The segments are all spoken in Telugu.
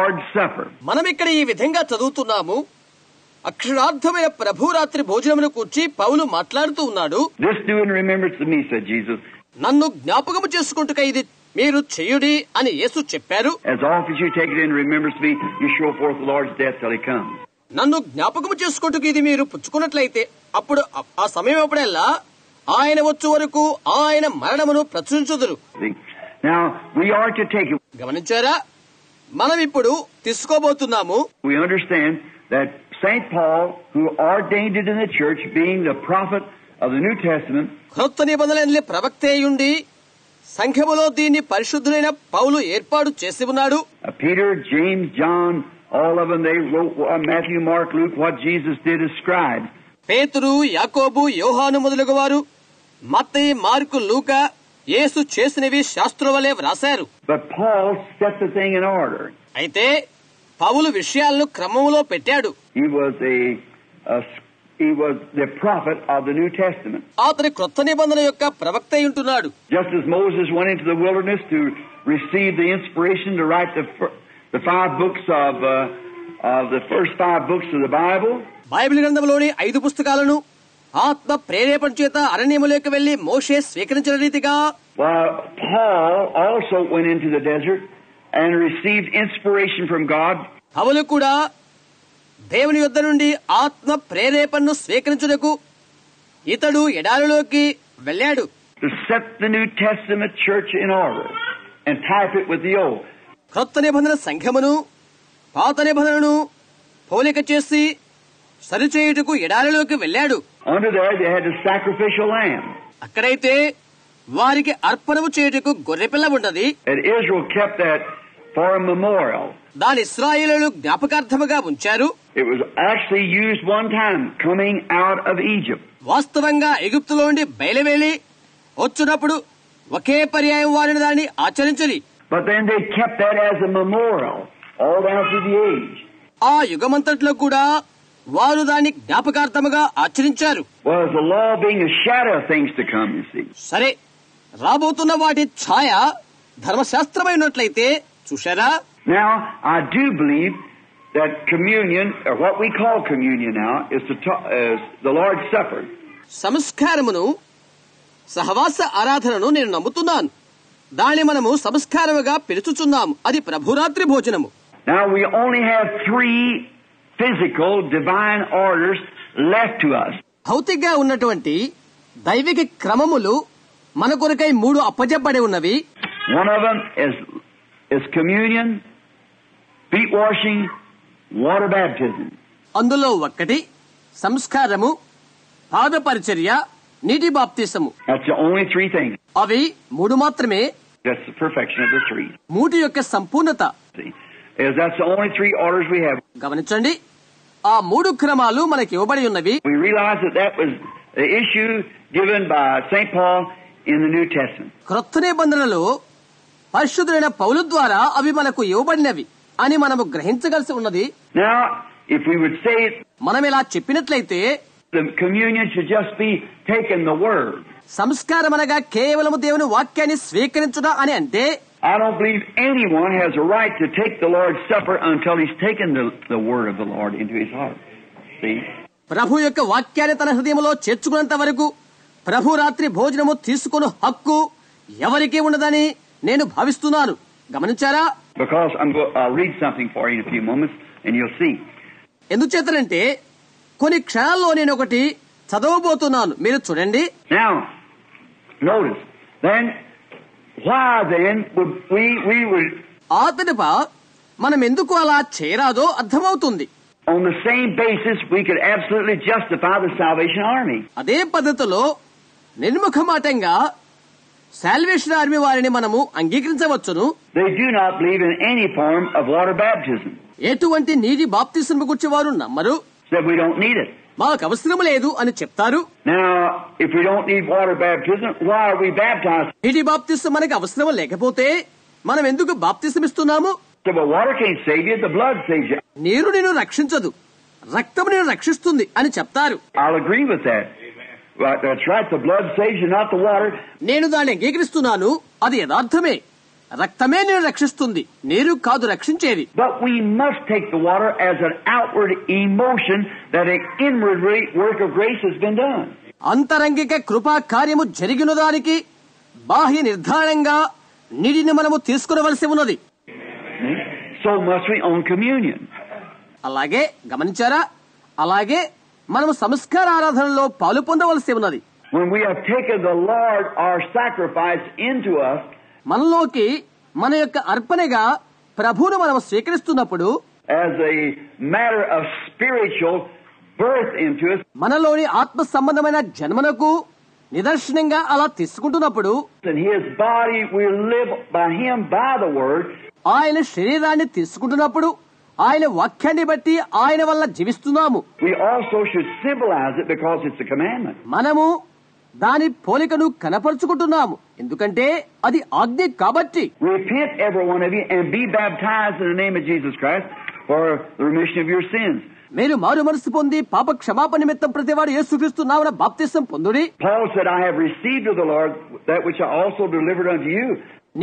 Lord's Supper. మనం ఇక్కడ ఈ విధంగా చదువుతున్నాము. అక్షరార్థమైన ప్రభురాత్రి భోజనమును కూర్చి పౌలు మాట్లాడుతూ ఉన్నాడు. This do in remembrance of me, said Jesus. నన్ను జ్ఞాపకము చేసుకుంటుక ఇది మీరు చేయుడి అని యేసు చెప్పారు. As often as you take it in remembrance of me, you show forth the Lord's death till he comes. నన్ను జ్ఞాపకము చేసుకుంటుకు ఇది మీరు పుచ్చుకున్నట్లయితే అప్పుడు ఆ సమయం అప్పుడల్లా ఆయన వచ్చు వరకు ఆయన మరణమును ప్రచురించుదురు. Now we are to take it. గమనించారా? మనం ఇప్పుడు తీసుకోబోతున్నాము. We understand that Saint Paul, who ordained it in the church, being the prophet of the New Testament, క్రొత్త నిబంధనలో ప్రవక్తయుండి సంఘములో దీన్ని పరిశుద్ధులైన పౌలు ఏర్పాటు చేసి ఉన్నాడు. Peter, James, John, all of them, they wrote Matthew, Mark, Luke, what Jesus did as scribes. పేతురు, యాకోబు, యోహాను మొదలగు వారు మత్తయి, మార్కు, లూకా యేసు చేసినవి శాస్త్రుల వలె వ్రాశారు. But Paul set the thing in order. అయితే పౌలు విషయాలను క్రమంలో పెట్టాడు. He was the prophet of the New Testament. అతని క్రొత్త నిబంధన యొక్క ప్రవక్త ఉంటున్నాడు. Just as Moses went into the wilderness to receive the inspiration to write the 5 books of the first 5 books of the Bible. Bible గ్రంథంలోని 5 పుస్తకాలను ఆత్మ ప్రేరేపణ చేత అరణ్యములోకి వెళ్లి మోషే స్వీకరించిన రీతిగా Paul also went into the desert and received inspiration from God. పౌలు కూడా దేవుని యొద్ద నుండి ఆత్మ ప్రేరేపణను స్వీకరించుటకు ఇతడు ఎడారిలోకి వెళ్ళాడు. To set the New Testament church in order and type it with the old. క్రొత్త నిబంధన సంఘమును పాత నిబంధనను పోలిక చేసి సరిచేయుటకు ఎడారిలోకి వెళ్ళాడు. Under there they had a sacrificial lamb. అక్కడైతే వారికి అర్పణము చేయుటకు గొర్రెపిల్ల ఉన్నది. And Israel kept that for a memorial. దాని ఇశ్రాయేలీయులు జ్ఞాపకార్థముగా ఉంచారు. It was actually used one time coming out of Egypt. వాస్తవంగా ఎగిప్తులో నుండి బయలువెళ్లి వచ్చినప్పుడు ఒకే పర్యాయం వారిని దాన్ని ఆచరించలి. But then they kept that as a memorial all down through the age. ఆ యుగమంతట్లో కూడా వారు దాన్ని జ్ఞాపకార్థముగా ఆచరించారు. Was the law being a shadow of things to come, you see. సరే, రాబోతున్న వాటి ఛాయ ధర్మశాస్త్రమైనట్లయితే చూశారా? Now, I do believe that communion, or what we call communion now, is the Lord's Supper. సంస్కారమును సహవాస ఆరాధనను నేను నమ్ముతున్నాను. దాన్ని మనము సంస్కారముగా పిలుచుచున్నాము. అది ప్రభురాత్రి భోజనము. Now, we only have 3 physical divine orders left to us. భౌతికంగా ఉన్నటువంటి దైవిక క్రమములు మన కొరకై 3 అప్పజెప్పబడి ఉన్నవి. One of them is communion, feet washing, water baptism. అందులో ఒకటి సంస్కారము, పాద పరిచర్య, నీటి బాప్తిసము. That's the only 3 things. అవి 3 మాత్రమే. That's the perfection of the 3. 3 యొక్క సంపూర్ణత. That's the only 3 orders we have. గమనించండి, ఆ 3 క్రమాలు మనకి ఇవ్వబడి ఉన్నవి. We realize that was the issue given by St. Paul in the New Testament. క్రొత్త నిబంధనలో పరిశుద్ధుడైన పౌలు ద్వారా అవి మనకు ఇవ్వబడినవి అని మనము గ్రహించగలిసి ఉన్నది. Now, if we would say మనం ఇలా చెప్పినట్లయితే the communion should just be taking the word. సంస్కారం అనగా కేవలము దేవుని వాక్యాన్ని స్వీకరించుట అని అంటే I don't believe anyone has a right to take the Lord's Supper until he's taken the word of the Lord into his heart. See? ప్రభు యొక్క వాక్యాన్ని తన హృదయంలో చేర్చుకున్నంత వరకు ప్రభు రాత్రి భోజనము తీసుకుని హక్కు ఎవరికీ ఉండదని నేను భావిస్తున్నాను. గమనించారా? Because I'll read something for you in a few moments and you'll see. ఎందుచేతనంటే కొన్ని క్షణాల్లో నేను ఒకటి చదవబోతున్నాను, మీరు చూడండి. Now, notice, then, why then would we would ఆ పిదప మనం ఎందుకు అలా చేయరాదో అర్థమవుతుంది. on the same basis we could absolutely justify the Salvation Army. అదే పద్ధతిలో నిర్ముఖమాటంగా సాల్వేషన్ ఆర్మీ వారిని మనము అంగీకరించవచ్చును. They do not believe in any form of water baptism. ఎటువంటి నీటి బాప్తిస్మం గురించి వారు నమ్మరు. Said we don't need it. మాకు అవసరం లేదు అని చెప్తారు. Now, if we don't need water baptism, why are we baptized? నీటి బాప్తిస్మం మనకు అవసరం లేకపోతే మనం ఎందుకు బాప్తిస్మం ఇస్తున్నాము? So, but water can't save you, the blood saves you. నీరు నిన్ను రక్షించదు, రక్తం నిన్ను రక్షిస్తుంది అని చెప్తారు. I'll agree with that. Right, that's right, the blood saves you, not the water. నేను దాన్ని అంగీకరిస్తున్నాను, అది యథార్థమే. రక్తమే నేను రక్షిస్తుంది, నీరు కాదు రక్షించేది. But we must take the water as an outward emotion that an inward work of grace has been done. అంతరంగిక కృపా కార్యము జరిగిన దానికి బాహ్య నిర్ధారణంగా నీటిని మనము తీసుకునవలసి ఉన్నది. So must we on communion. అలాగే గమనించారా, అలాగే మనము సంస్కార ఆరాధనలో పాలు పొందవలసి ఉన్నది. When we have taken the Lord, our sacrifice, into us, మనలోకి మన యొక్క అర్పణగా ప్రభువును మనం స్వీకరిస్తున్నప్పుడు, as a matter of spiritual birth into us, మనలోని ఆత్మ సంబంధమైన జన్మనకు నిదర్శనంగా అలా తీసుకుంటున్నప్పుడు, and His body will live by Him by the Word. ఆయన శరీరాన్ని తీసుకుంటున్నప్పుడు ఆయన వాక్యాన్ని బట్టి ఆయన వల్ల జీవిస్తున్నాము. We also should symbolize it because it's a commandment. మనము దాని పోలికను కనపరుచుకుంటున్నాము, ఎందుకంటే అది ఆజ్ఞ కాబట్టి. Repent, every one of you, and be baptized in the name of Jesus Christ for the remission of your sins. మీరు మారు మనసు పొంది పాప క్షమాపణ నిమిత్తం ప్రతివాడు యేసుక్రీస్తు నామమున బాప్తిసం పొందుడి. Paul said, I have received of the Lord that which I also delivered unto you.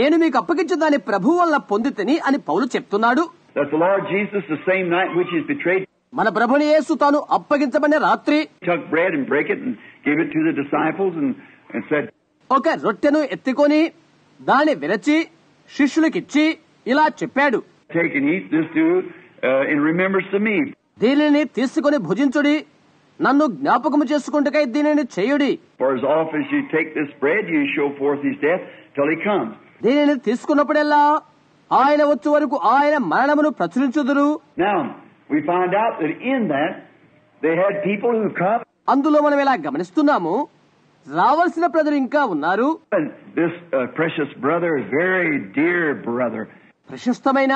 నేను మీకు అప్పగించిన దాని ప్రభువు వల్ల పొందితిని అని పౌలు చెప్తున్నాడు. That the Lord Jesus, the same night which He is betrayed, మన ప్రభుని యేసు తాను అప్పగించబడిన రాత్రి took bread and brake it and gave it to the disciples and said, ఒక రొట్టెను ఎత్తుకొని దాన్ని విరచి శిష్యులకిచ్చి ఇలా చెప్పాడు, Take and eat this, do in remembrance of me. దీనిని తీసుకొని భుజించుడి, నన్ను జ్ఞాపకము చేసుకుంటకై దీనిని చేయుడి. For as often as you take this bread, you show forth His death till He comes. దీనిని తీసుకున్నప్పుడెల్లా ఆయన వచ్చే వరకు ఆయన మరణమును ప్రచురించుదురు. Now, we find out that in that, they had people who come. అందులో మనం ఇలా గమనిస్తున్నాము, రావాల్సిన ప్రజలు ఇంకా ఉన్నారు. And this precious brother, very dear brother, ప్రశస్తమైన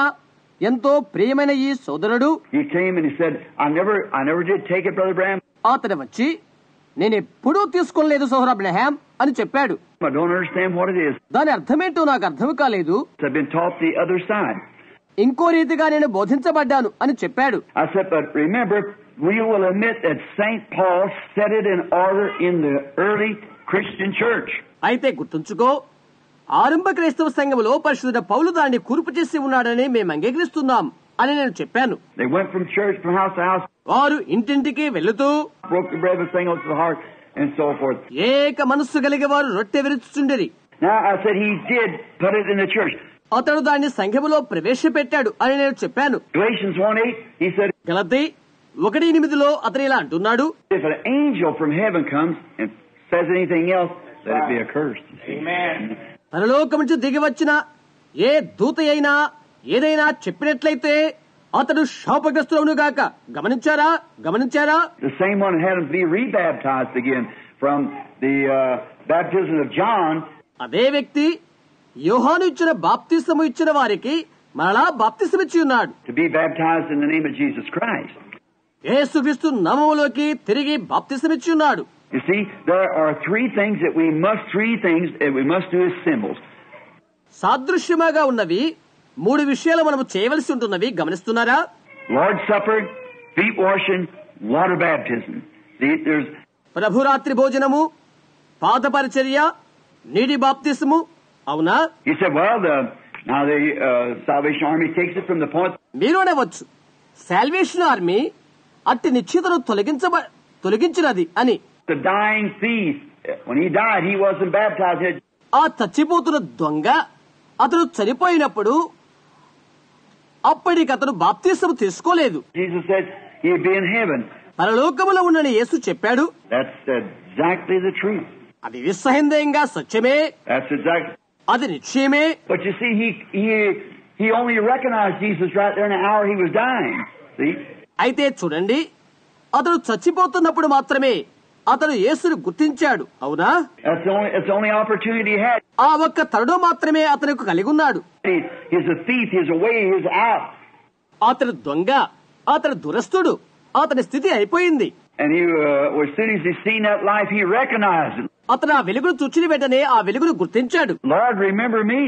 ఎంతో ప్రియమైన ఈ సోదరుడు, he came and he said, I never did take it, Brother Branham. అతను వచ్చి నేనెప్పుడూ తీసుకోలేదు సోదరు అబ్రహాం అని చెప్పాడు. I don't understand what it is. దాని అర్థమేంటో నాకు అర్థం కాలేదు. I've been taught the other side. ఇంకో రీతిగా నేను బోధించబడ్డాను అని చెప్పాడు. I said, but remember, we will admit that St. Paul set it in order in the early Christian church. అయితే గుర్తుంచుకో, ఆరంభ క్రైస్తవ సంఘములో పరిశుద్ధ పౌలు దాన్ని కూర్పు చేసి ఉన్నాడని మేము అంగీకరిస్తున్నాం అని నేను చెప్పాను. They went from church, from house to house, వారు ఇంటింటికి వెళుతూ broke the bread with singles to the heart, and so forth. ఏక మనస్సు కలిగే వారు రొట్టె విరుచుచుండిరి. Now, I said he did put it in the church. అతడు దాన్ని సంఘములో ప్రవేశపెట్టాడు అని నేను చెప్పాను. Galatians 1:8, he said, గలతీ 1:8 అతను ఇలా అంటున్నాడు, if an angel from heaven comes and says anything else, let it be accursed. Amen. పరలోకం నుంచి దిగి వచ్చిన ఏ దూత అయినా ఏదైనా చెప్పినట్లయితే అతడు శాపగ్రస్తుడవును గాక. గమనించారా? The same one had him be rebaptized again from the baptism of John. అదే వ్యక్తి యోహాను ఇచ్చిన బాప్తిసము ఇచ్చిన వారికి మరలా బాప్తిసం ఇచ్చి ఉన్నాడు. To be baptized in the name of Jesus Christ. యేసుక్రీస్తు నామములోకి తిరిగి బాప్తిసం ఇచ్చి ఉన్నాడు. You see, there are three things that we must do as symbols. సాదృశ్యముగా ఉన్నవి 3 విషయాలు మనము చేయవలసి ఉంటున్నవి. గమనిస్తున్నారా? Lord's Supper, feet washing, water baptism. See, there's ప్రభురాత్రి భోజనము, పాద పరిచర్య, నీటి బాప్తిసము. అవునా? He said, well, now the Salvation Army takes it from the point. మీరు అనవచ్చు, సాల్వేషన్ ఆర్మీ అట్టి నిశ్చితను తొలగించినది అని. The dying thief, when he died, he wasn't baptized. ఆ చచ్చిపోతున్న దొంగ అతను చనిపోయినప్పుడు అప్పటికతను బాప్తిసం తీసుకోలేదు. Jesus said he'd be in heaven. పరలోకములో ఉన్నని యేసు చెప్పాడు. That's exactly the truth. అది నిస్సందేహంగా సత్యమే, That's exactly. అది నిశ్చయమే. But you see, he only recognized Jesus right there in the hour he was dying. See? అయితే చూడండి, అతను చచ్చిపోతున్నప్పుడు మాత్రమే అతను యేసును గుర్తించాడు. అవునా? That's the only opportunity he had. ఆ ఒక్క తరుణం మాత్రమే అతనికి కలిగి ఉన్నాడు. He's a thief, he's away, he's out. అతను దొంగ, అతను దురస్తుడు, అతని స్థితి అయిపోయింది. And as soon as he seen that life, he recognized it. అతను ఆ వెలుగును చూచిన వెంటనే ఆ వెలుగును గుర్తించాడు. Lord, remember me.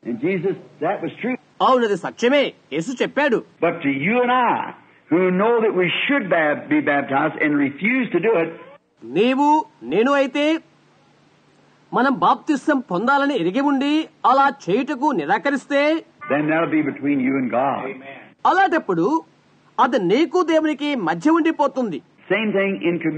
And Jesus, that was true. అవునది సత్యమే, యేసు చెప్పాడు. But to you and I, who know that we should be baptized and refuse to do it, నీవు నేను అయితే మనం బాప్తిస్సం పొందాలని ఎరిగి ఉండి అలా చేయుటకు నిరాకరిస్తే then that'll be between you and God. అలాంటప్పుడు అది నీకు దేవునికి మధ్య ఉండిపోతుంది. Same thing in communion.